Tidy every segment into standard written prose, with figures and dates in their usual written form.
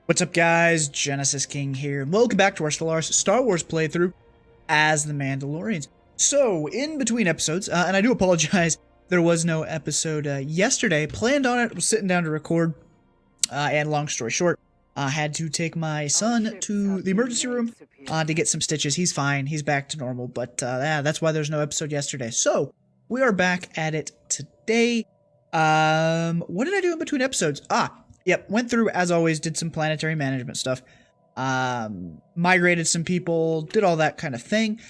What's up, guys? Genesis King here, and welcome back to our Stellaris Star Wars playthrough as the Mandalorians. So, in between episodes, and I do apologize, there was no episode yesterday. Planned on it, was sitting down to record, and long story short, I had to take my son to the emergency room to get some stitches. He's fine, he's back to normal, but yeah, that's why there's no episode yesterday. So, we are back at it today. What did I do in between episodes? Yep, went through, as always, did some planetary management stuff. Migrated some people, did all that kind of thing.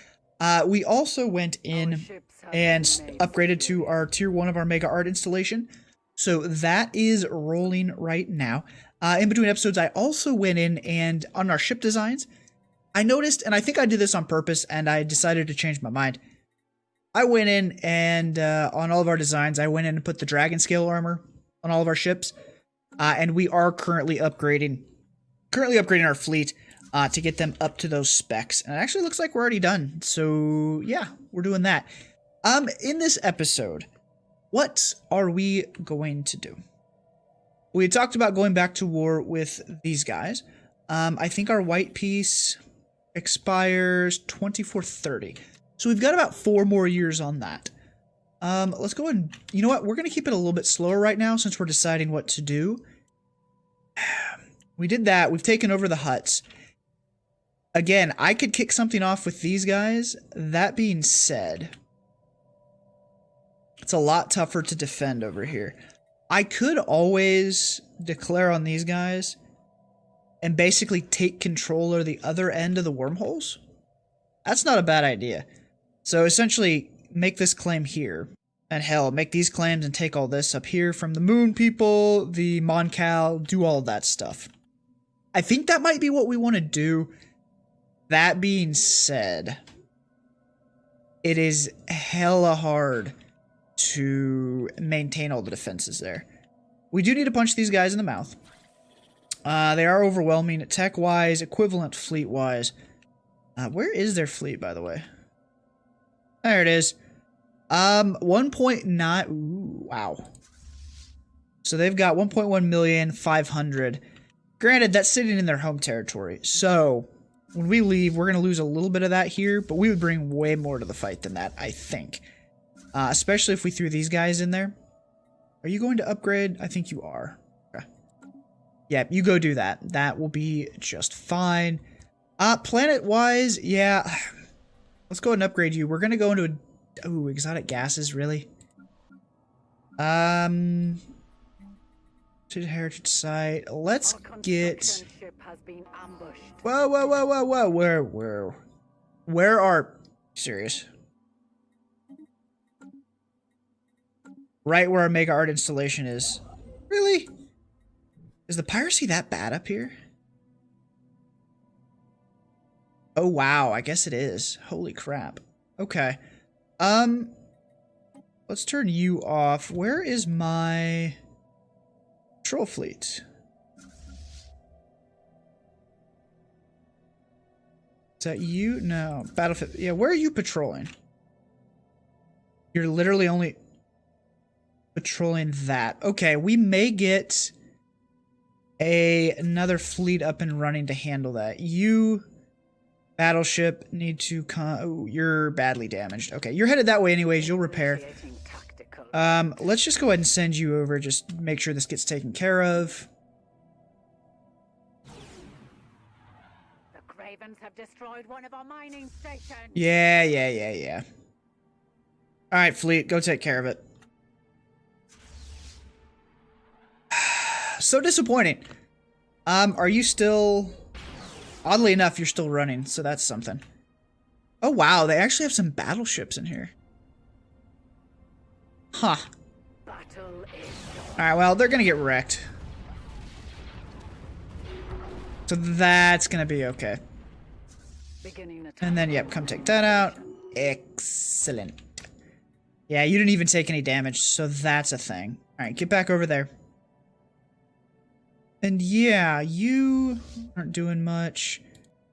We also went in and upgraded to our Tier 1 of our Mega Art installation. So that is rolling right now. In between episodes, I also went in and, on our ship designs, I noticed, and I think I did this on purpose, and I decided to change my mind. I went in and, on all of our designs, I went in and put the Dragon Scale armor on all of our ships. And we are currently upgrading our fleet to get them up to those specs. And it actually looks like we're already done. So yeah, we're doing that. In this episode, what are we going to do? We had talked about going back to war with these guys. I think our white piece expires 2430. So we've got about 4 more years on that. Let's go and, you know what, we're going to keep it a little bit slower right now since we're deciding what to do. We did that. We've taken over the huts. Again, I could kick something off with these guys. That being said, it's a lot tougher to defend over here. I could always declare on these guys and basically take control of the other end of the wormholes. That's not a bad idea. So essentially, make this claim here. And hell, make these claims and take all this up here from the moon people, the Mon Cal, do all that stuff. I think that might be what we want to do. That being said, it is hella hard to maintain all the defenses there. We do need to punch these guys in the mouth. They are overwhelming tech-wise, equivalent fleet-wise. Where is their fleet, by the way? There it is. 1.9, wow. So they've got 1.1 million, 500. Granted, that's sitting in their home territory. So when we leave, we're going to lose a little bit of that here, but we would bring way more to the fight than that, I think. Especially if we threw these guys in there. Are you going to upgrade? I think you are. Okay. Yeah, you go do that. That will be just fine. Planet-wise, yeah. Let's go ahead and upgrade you. We're going to go into a... Ooh, exotic gases, really? To the heritage site. Let's get... Whoa, whoa, whoa, whoa, whoa. Where are... Serious? Right where our Mega Art installation is. Really? Is the piracy that bad up here? Oh, wow. I guess it is. Holy crap. Okay. Let's turn you off. Where is my patrol fleet? Is that you? No. Battlefield. Yeah, where are you patrolling? You're literally only patrolling that. Okay, we may get another fleet up and running to handle that. You... Battleship need to come. Oh, you're badly damaged. Okay, you're headed that way anyways. You'll repair. Let's just go ahead and send you over. Just make sure this gets taken care of. The Cravens have destroyed one of our mining stations. Yeah. All right, fleet, go take care of it. So disappointing. Are you still? Oddly enough, you're still running, so that's something. Oh, wow, they actually have some battleships in here. Huh. Alright, well, they're gonna get wrecked. So that's gonna be okay. And then, yep, come take that out. Excellent. Yeah, you didn't even take any damage, so that's a thing. Alright, get back over there. And yeah, you aren't doing much.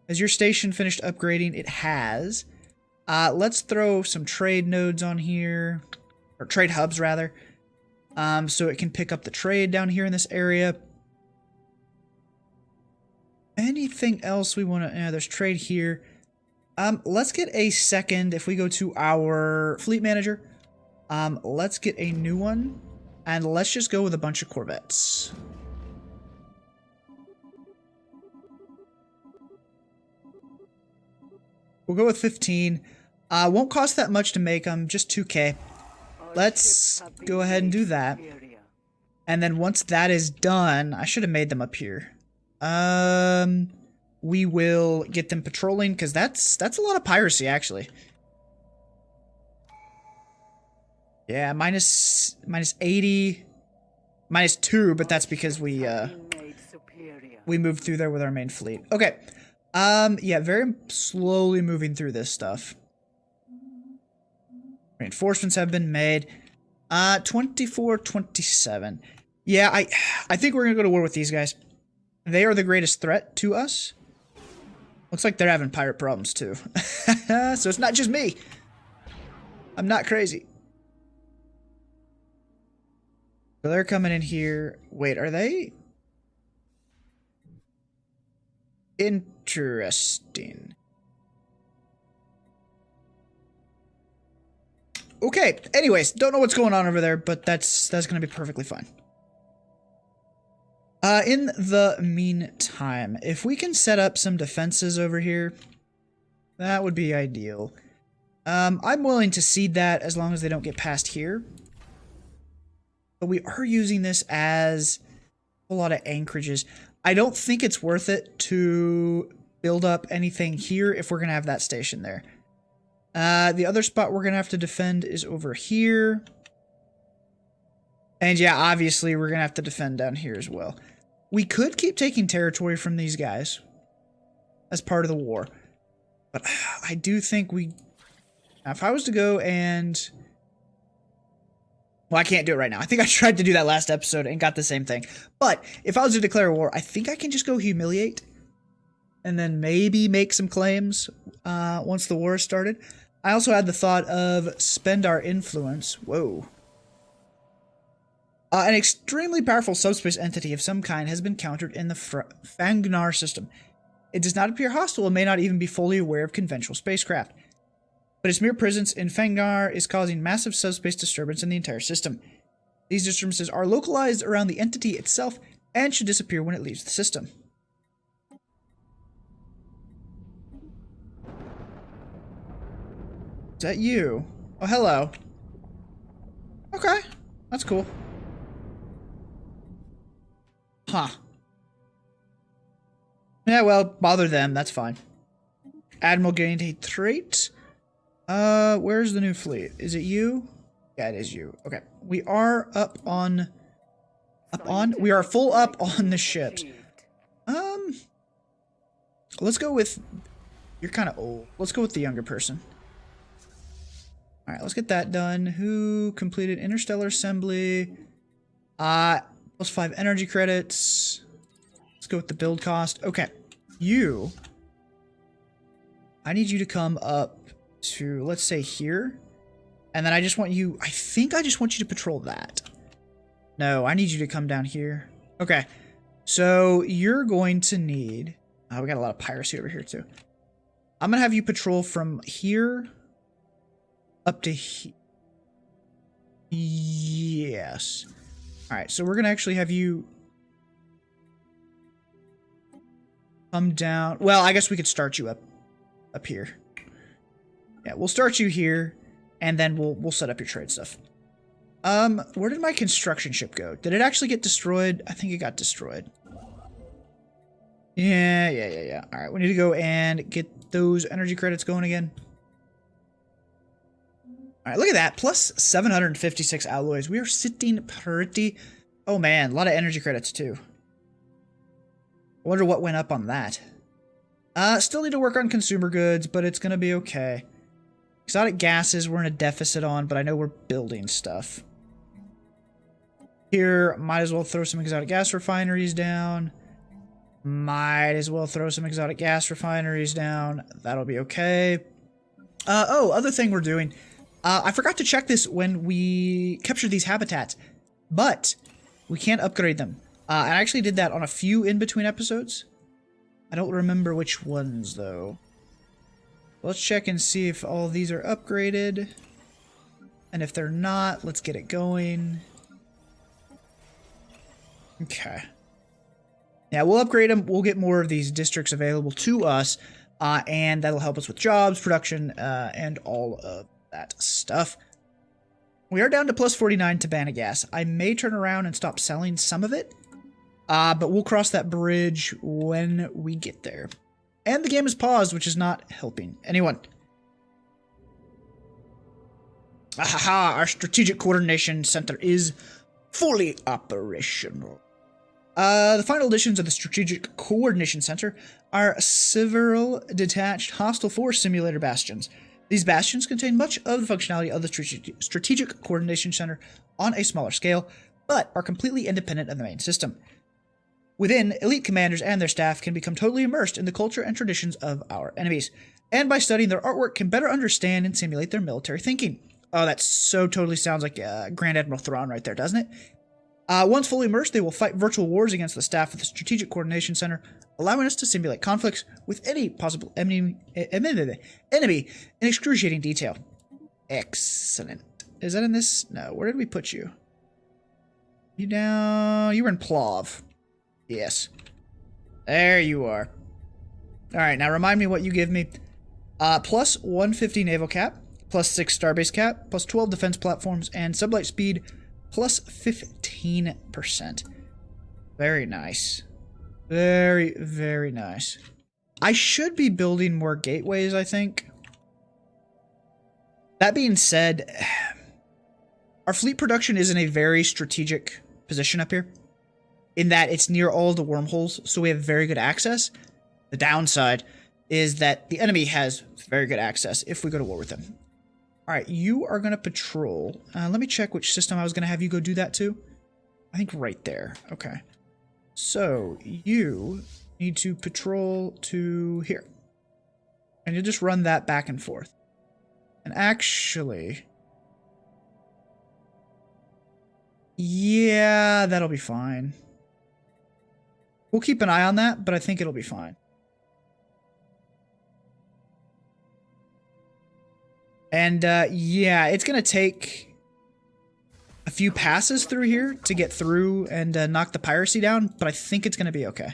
Has your station finished upgrading? It has. Let's throw some trade nodes on here. Or trade hubs, rather. So it can pick up the trade down here in this area. Anything else we want to... Yeah, there's trade here. Let's get a second. If we go to our fleet manager, let's get a new one. And let's just go with a bunch of corvettes. We'll go with 15. Won't cost that much to make them, just 2k. Let's go ahead and do that. And then once that is done, I should have made them up here. We will get them patrolling, because that's a lot of piracy, actually. Yeah, minus 80, minus 2, but that's because we moved through there with our main fleet. Okay. Yeah, very slowly moving through this stuff. Reinforcements have been made. 24, 27. Yeah, I think we're gonna go to war with these guys. They are the greatest threat to us. Looks like they're having pirate problems too. So it's not just me. I'm not crazy. So they're coming in here. Wait, are they? Interesting. Okay, anyways, don't know what's going on over there, but that's gonna be perfectly fine. In the meantime, if we can set up some defenses over here, that would be ideal. I'm willing to cede that as long as they don't get past here. But we are using this as a lot of anchorages. I don't think it's worth it to build up anything here if we're going to have that station there. The other spot we're going to have to defend is over here. And yeah, obviously we're going to have to defend down here as well. We could keep taking territory from these guys as part of the war. But I do think we... Now, if I was to go and... Well, I can't do it right now. I think I tried to do that last episode and got the same thing. But if I was to declare war, I think I can just go humiliate. And then maybe make some claims once the war started. I also had the thought of spend our influence. Whoa. An extremely powerful subspace entity of some kind has been encountered in the Fangnar system. It does not appear hostile and may not even be fully aware of conventional spacecraft. But its mere presence in Fangnar is causing massive subspace disturbance in the entire system. These disturbances are localized around the entity itself and should disappear when it leaves the system. Is that you? Oh, hello. Okay, that's cool. Huh. Yeah, well, bother them, that's fine. Admiral gained a trait. Where's the new fleet? Is it you? Yeah, it is you. Okay. We are up on... We are full up on the ships. Let's go with... You're kind of old. Let's go with the younger person. Alright, let's get that done. Who completed interstellar assembly? Plus 5 energy credits. Let's go with the build cost. Okay. You. I need you to come up to, let's say, here. And then I just want you... I think I just want you to patrol that. No, I need you to come down here. Okay. So, you're going to need... Oh, we got a lot of piracy over here, too. I'm going to have you patrol from here up to here. Yes. Alright, so we're going to actually have you come down. Well, I guess we could start you up here. Yeah, we'll start you here, and then we'll set up your trade stuff. Where did my construction ship go? Did it actually get destroyed? I think it got destroyed. Yeah. Alright, we need to go and get those energy credits going again. Alright, look at that. Plus 756 alloys. We are sitting pretty... Oh man, a lot of energy credits too. I wonder what went up on that. Still need to work on consumer goods, but it's gonna be okay. Exotic gases we're in a deficit on, but I know we're building stuff. Here, might as well throw some exotic gas refineries down. Might as well throw some exotic gas refineries down. That'll be okay. Oh, other thing we're doing. I forgot to check this when we captured these habitats, but we can't upgrade them. I actually did that on a few in-between episodes. I don't remember which ones, though. Let's check and see if all these are upgraded. And if they're not, let's get it going. Okay. Yeah, we'll upgrade them. We'll get more of these districts available to us. And that'll help us with jobs, production, and all of that stuff. We are down to plus 49 to ban gas. I may turn around and stop selling some of it. But we'll cross that bridge when we get there. And the game is paused, which is not helping anyone. Ahaha, our strategic coordination center is fully operational. The final additions of the Strategic Coordination Center are several detached hostile force simulator bastions. These bastions contain much of the functionality of the Strategic Coordination Center on a smaller scale, but are completely independent of the main system. Within, elite commanders and their staff can become totally immersed in the culture and traditions of our enemies, and by studying their artwork can better understand and simulate their military thinking. Oh, that so totally sounds like Grand Admiral Thrawn right there, doesn't it? Once fully immersed, they will fight virtual wars against the staff of the Strategic Coordination Center, allowing us to simulate conflicts with any possible enemy in excruciating detail. Excellent. Is that in this? No. Where did we put you? You down? You were in Plov. Yes. There you are. Alright, now remind me what you give me. Plus 150 naval cap, plus 6 starbase cap, plus 12 defense platforms, and sublight speed, plus 15%. Very nice. Very, very nice. I should be building more gateways, I think. That being said, our fleet production is in a very strategic position up here, in that it's near all the wormholes, so we have very good access. The downside is that the enemy has very good access if we go to war with them. Alright, you are going to patrol. Let me check which system I was going to have you go do that to. I think right there. Okay. So, you need to patrol to here. And you'll just run that back and forth. And actually... yeah, that'll be fine. We'll keep an eye on that, but I think it'll be fine. And, yeah, it's going to take a few passes through here to get through and knock the piracy down, but I think it's going to be okay.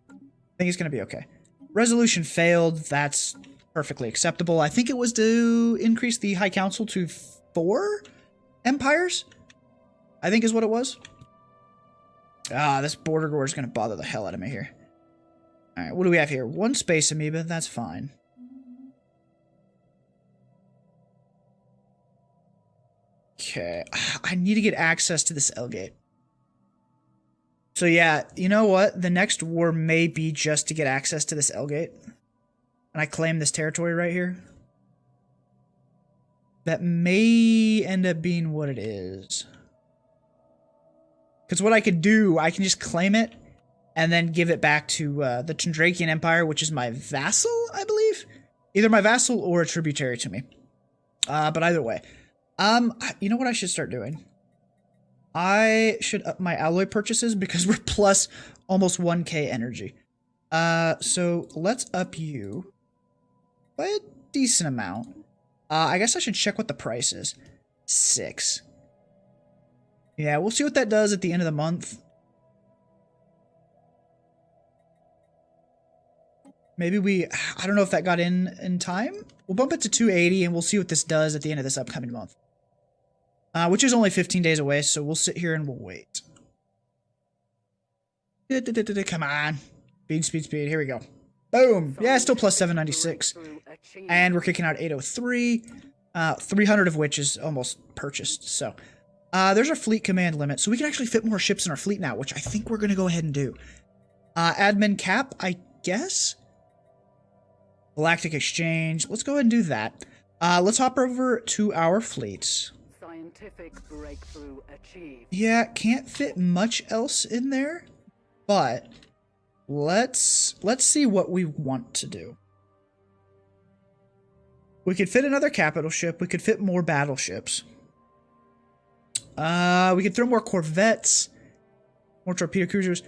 I think it's going to be okay. Resolution failed. That's perfectly acceptable. I think it was to increase the High Council to 4 empires, I think is what it was. Ah, this border gore is going to bother the hell out of me here. Alright, what do we have here? 1 space amoeba, that's fine. Okay, I need to get access to this L-gate. So yeah, you know what? The next war may be just to get access to this L-gate. And I claim this territory right here. That may end up being what it is. Because what I could do, I can just claim it and then give it back to the Tundrakian Empire, which is my vassal, I believe? Either my vassal or a tributary to me. But either way. You know what I should start doing? I should up my alloy purchases because we're plus almost 1k energy. So let's up you by a decent amount. I guess I should check what the price is. 6. Yeah, we'll see what that does at the end of the month. Maybe I don't know if that got in time. We'll bump it to 280 and we'll see what this does at the end of this upcoming month. Which is only 15 days away, so we'll sit here and we'll wait. Come on. Speed. Here we go. Boom. Yeah, still plus 796. And we're kicking out 803. 300 of which is almost purchased. So, there's our fleet command limit. So we can actually fit more ships in our fleet now, which I think we're going to go ahead and do. Admin cap, I guess. Galactic exchange. Let's go ahead and do that. Let's hop over to our fleets. Scientific breakthrough achieved. Yeah, can't fit much else in there, but let's see what we want to do. We could fit another capital ship. We could fit more battleships. We could throw more corvettes, more torpedo cruisers.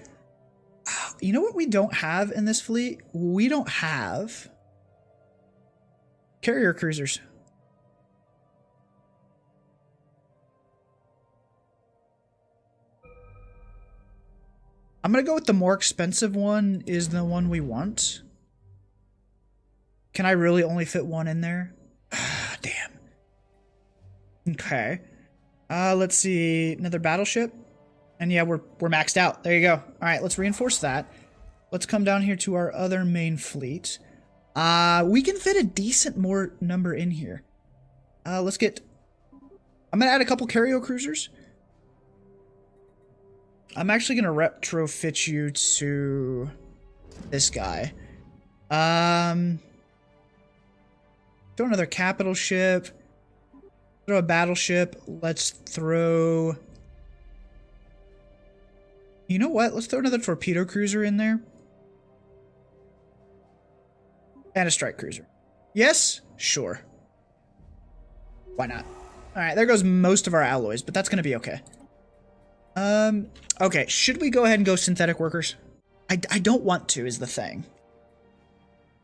You know what we don't have in this fleet? We don't have carrier cruisers. I'm gonna go with the more expensive one is the one we want. Can I really only fit one in there? Ah, damn. Okay. Let's see. Another battleship. And yeah, we're maxed out. There you go. All right, let's reinforce that. Let's come down here to our other main fleet. We can fit a decent more number in here. Let's get... I'm going to add a couple carrier cruisers. I'm actually going to retrofit you to this guy. Throw another capital ship. Throw a battleship. Let's throw... You know what? Let's throw another torpedo cruiser in there. And a strike cruiser. Yes? Sure. Why not? Alright, there goes most of our alloys, but that's going to be okay. Okay, should we go ahead and go synthetic workers? I don't want to, is the thing.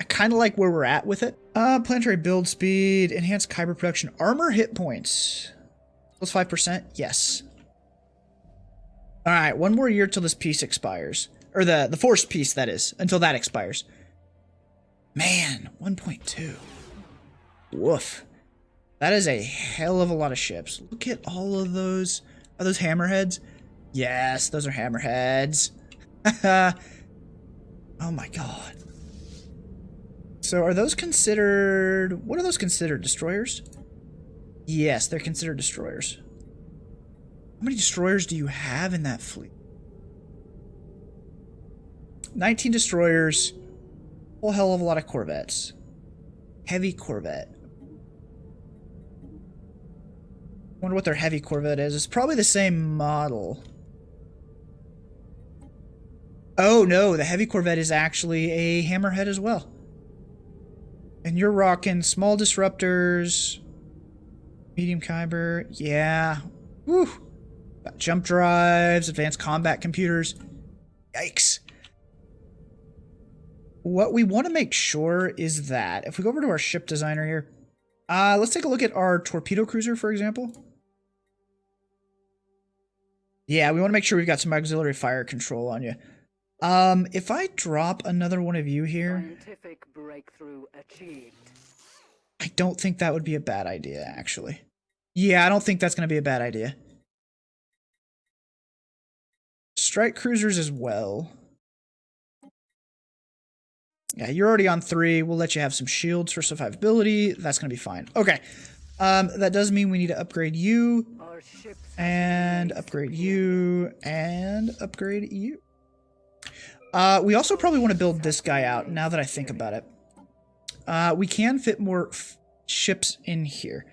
I kind of like where we're at with it. Planetary build speed, enhanced kyber production, armor hit points. Plus 5%? Yes. Alright, one more year till this piece expires. Or the forced piece, that is. Until that expires. Man, 1.2. Woof. That is a hell of a lot of ships. Look at all of those. Are those hammerheads? Yes, those are hammerheads. Oh my god. So are those considered... What are those considered? Destroyers? Yes, they're considered destroyers. How many destroyers do you have in that fleet? 19 destroyers. Whole hell of a lot of corvettes. Heavy corvette. Wonder what their heavy corvette is. It's probably the same model. Oh no, the heavy corvette is actually a hammerhead as well. And you're rocking small disruptors, medium kyber, yeah. Woo! Got jump drives, advanced combat computers. Yikes. What we want to make sure is that, if we go over to our ship designer here, let's take a look at our torpedo cruiser, for example. Yeah, we want to make sure we've got some auxiliary fire control on you. If I drop another one of you here... Scientific breakthrough achieved. I don't think that would be a bad idea, actually. Yeah, I don't think that's going to be a bad idea. Strike cruisers as well. Yeah, you're already on 3. We'll let you have some shields for survivability. That's going to be fine. Okay. That does mean we need to upgrade you. And upgrade you. And upgrade you. We also probably want to build this guy out, now that I think about it. We can fit more ships in here.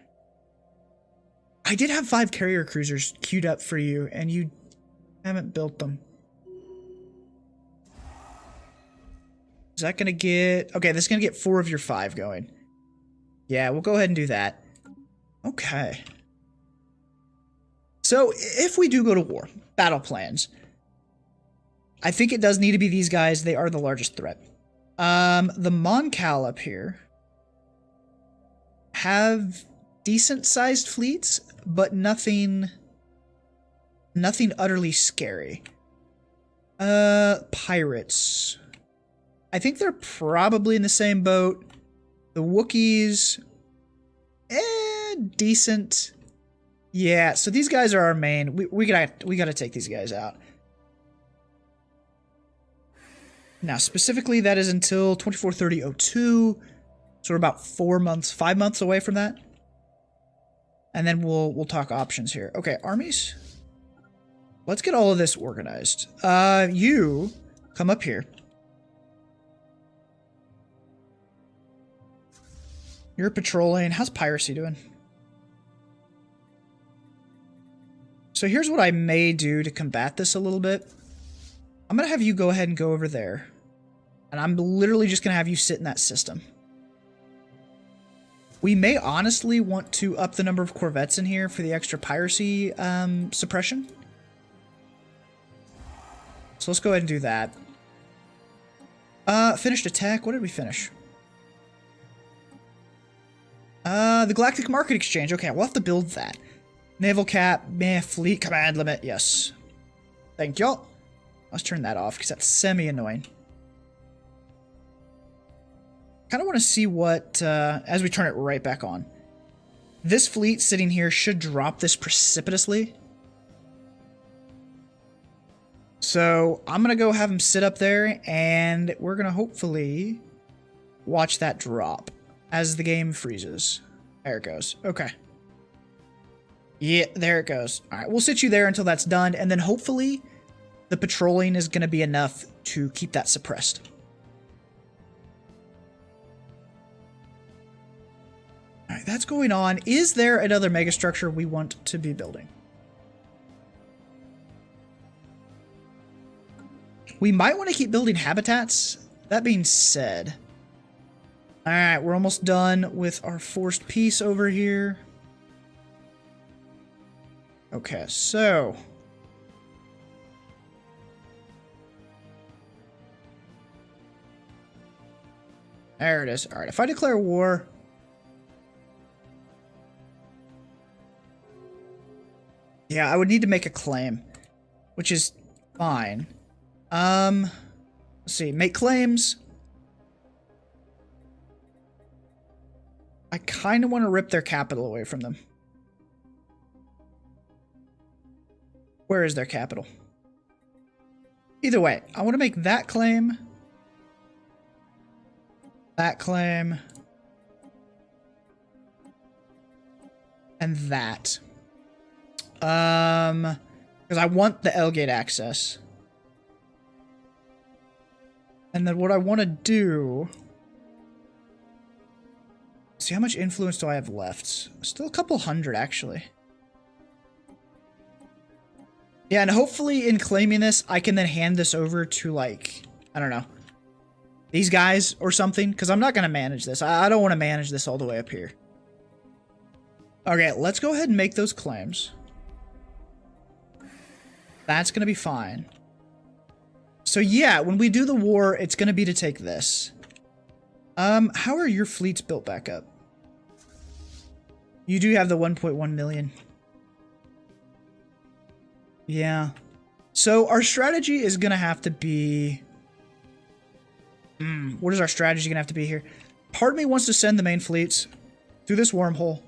I did have 5 carrier cruisers queued up for you, and you haven't built them. Is that going to get... Okay, this is going to get 4 of your 5 going. Yeah, we'll go ahead and do that. Okay. So, if we do go to war, battle plans... I think it does need to be these guys. They are the largest threat. The Moncal up here have decent-sized fleets, but nothing utterly scary. Pirates. I think they're probably in the same boat. The Wookiees, decent. Yeah, so these guys are our main. We gotta take these guys out. Now, specifically, that is until 24/30/02, so we're about 5 months away from that. And then we'll talk options here. Okay, armies. Let's get all of this organized. You come up here. You're patrolling. How's piracy doing? So here's what I may do to combat this a little bit. I'm going to have you go ahead and go over there. And I'm literally just going to have you sit in that system. We may honestly want to up the number of corvettes in here for the extra piracy suppression. So let's go ahead and do that. Finished attack. What did we finish? The Galactic Market Exchange. Okay, we'll have to build that. Naval cap, fleet command limit. Yes. Thank y'all. Let's turn that off because that's semi-annoying. Kind of want to see what, as we turn it right back on. This fleet sitting here should drop this precipitously. So I'm going to go have him sit up there, and we're going to hopefully watch that drop as the game freezes. There it goes. Okay. Yeah, there it goes. All right, we'll sit you there until that's done, and then hopefully the patrolling is going to be enough to keep that suppressed. All right, that's going on. Is there another megastructure we want to be building? We might want to keep building habitats. That being said, all right, we're almost done with our forced peace over here. Okay, so there it is. All right, if I declare war, yeah, I would need to make a claim, which is fine. Let's see, make claims. I kind of want to rip their capital away from them. Where is their capital? Either way, I want to make that claim. That claim. And that. Because I want the L-gate access. And then what I want to do... See, how much influence do I have left? Still a couple hundred, actually. Yeah, and hopefully in claiming this, I can then hand this over to, like, I don't know, these guys or something, because I'm not going to manage this. I don't want to manage this all the way up here. Okay, let's go ahead and make those claims. That's going to be fine. So yeah, when we do the war, it's going to be to take this. How are your fleets built back up? You do have the 1.1 million. Yeah. So our strategy is going to have to be... what is our strategy going to have to be here? Part of me wants to send the main fleets through this wormhole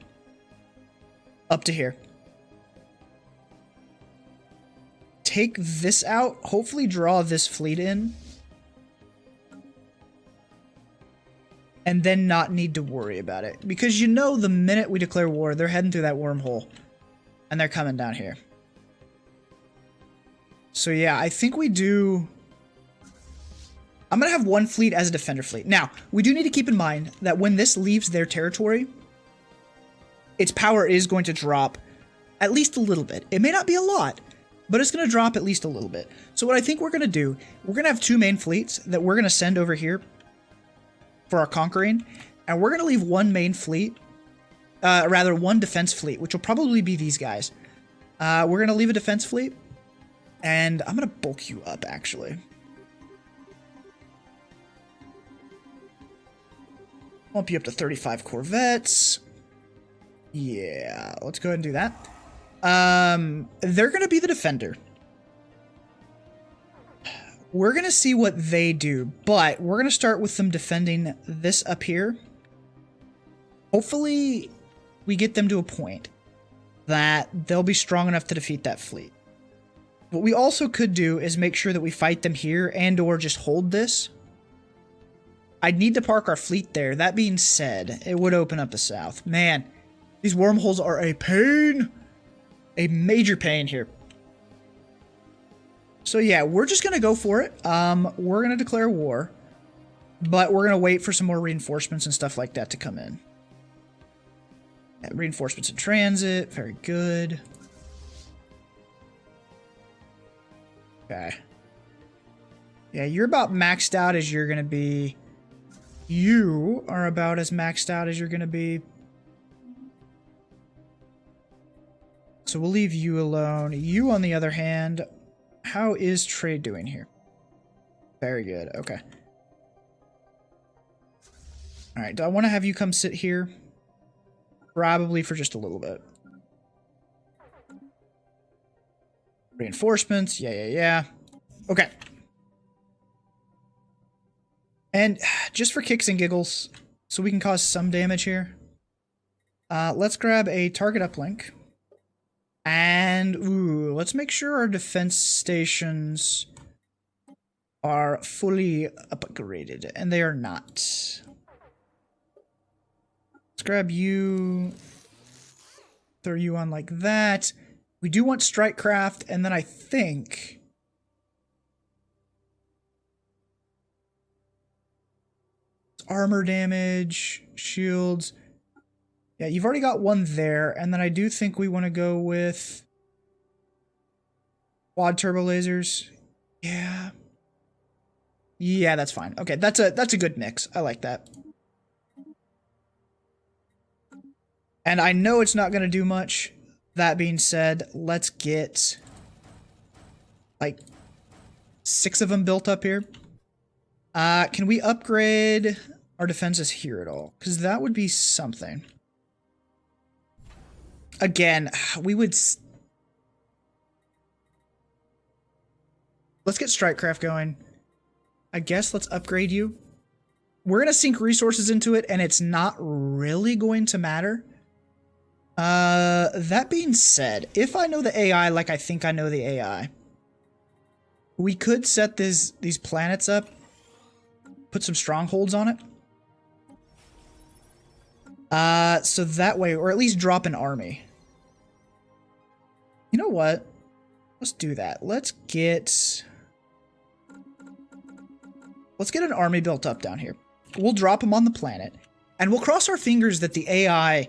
up to here. Take this out. Hopefully draw this fleet in. And then not need to worry about it. Because you know the minute we declare war, they're heading through that wormhole. And they're coming down here. So yeah, I think we do... I'm going to have one fleet as a defender fleet. Now, we do need to keep in mind that when this leaves their territory, its power is going to drop at least a little bit. It may not be a lot, but it's going to drop at least a little bit. So what I think we're going to do, we're going to have two main fleets that we're going to send over here for our conquering, and we're going to leave one main fleet, rather one defense fleet, which will probably be these guys. We're going to leave a defense fleet, and I'm going to bulk you up, actually. Bump you up to 35 corvettes. Yeah, let's go ahead and do that. They're going to be the defender. We're going to see what they do, but we're going to start with them defending this up here. Hopefully, we get them to a point that they'll be strong enough to defeat that fleet. What we also could do is make sure that we fight them here and or just hold this. I'd need to park our fleet there. That being said, it would open up the south. Man, these wormholes are a pain. A major pain here. So yeah, we're just going to go for it. We're going to declare war. But we're going to wait for some more reinforcements and stuff like that to come in. Yeah, reinforcements in transit. Very good. Okay. Yeah, you're about maxed out as you're going to be. You are about as maxed out as you're going to be. So we'll leave you alone. You, on the other hand, how is trade doing here? Very good. Okay. Alright, do I want to have you come sit here? Probably for just a little bit. Reinforcements, yeah. Okay. And just for kicks and giggles, so we can cause some damage here, let's grab a target uplink. And, ooh, let's make sure our defense stations are fully upgraded, and they are not. Let's grab you, throw you on like that. We do want strike craft, and then I think armor damage, shields. Yeah, you've already got one there, and then I do think we want to go with quad turbo lasers. Yeah. Yeah, that's fine. Okay, that's a good mix. I like that. And I know it's not going to do much. That being said, let's get like 6 of them built up here. Can we upgrade our defenses here at all? Because that would be something. Again, we would... Let's get Strikecraft going. I guess let's upgrade you. We're going to sink resources into it, and it's not really going to matter. That being said, if I know the AI like I think I know the AI, we could set these planets up, put some strongholds on it. So that way, or at least drop an army. You know what? Let's do that. Let's get an army built up down here. We'll drop them on the planet, and we'll cross our fingers that the AI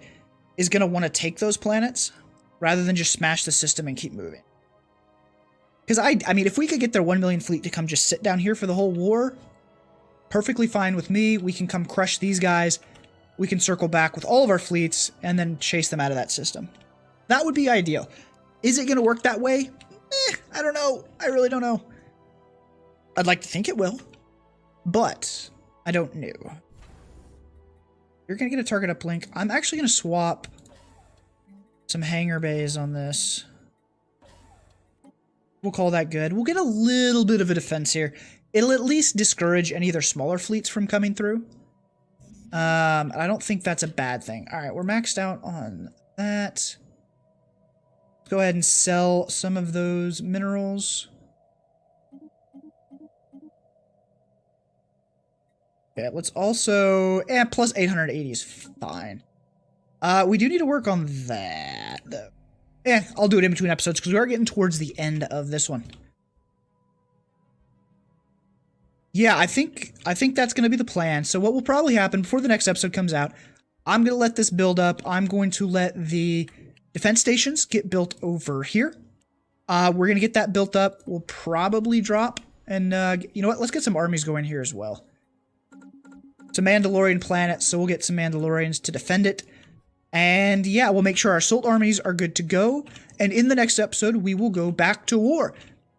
is going to want to take those planets rather than just smash the system and keep moving. Because I mean, if we could get their 1 million fleet to come just sit down here for the whole war, perfectly fine with me. We can come crush these guys. We can circle back with all of our fleets and then chase them out of that system. That would be ideal. Is it going to work that way? I don't know. I really don't know. I'd like to think it will, but I don't know. You're going to get a target uplink. I'm actually going to swap some hangar bays on this. We'll call that good. We'll get a little bit of a defense here. It'll at least discourage any of their smaller fleets from coming through. I don't think that's a bad thing. All right, we're maxed out on that. Let's go ahead and sell some of those minerals. Okay, let's also... plus 880 is fine. We do need to work on that, though. I'll do it in between episodes, because we are getting towards the end of this one. Yeah, I think that's going to be the plan. So what will probably happen before the next episode comes out, I'm going to let this build up. I'm going to let the defense stations get built over here. We're going to get that built up. We'll probably drop. And you know what? Let's get some armies going here as well. It's a Mandalorian planet, so we'll get some Mandalorians to defend it. And yeah, we'll make sure our assault armies are good to go. And in the next episode, we will go back to war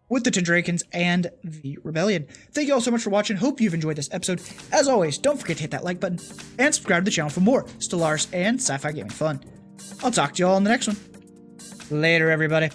with the Tendrakans and the Rebellion. Thank you all so much for watching. Hope you've enjoyed this episode. As always, don't forget to hit that like button and subscribe to the channel for more Stellaris and sci-fi gaming fun. I'll talk to you all in the next one. Later, everybody.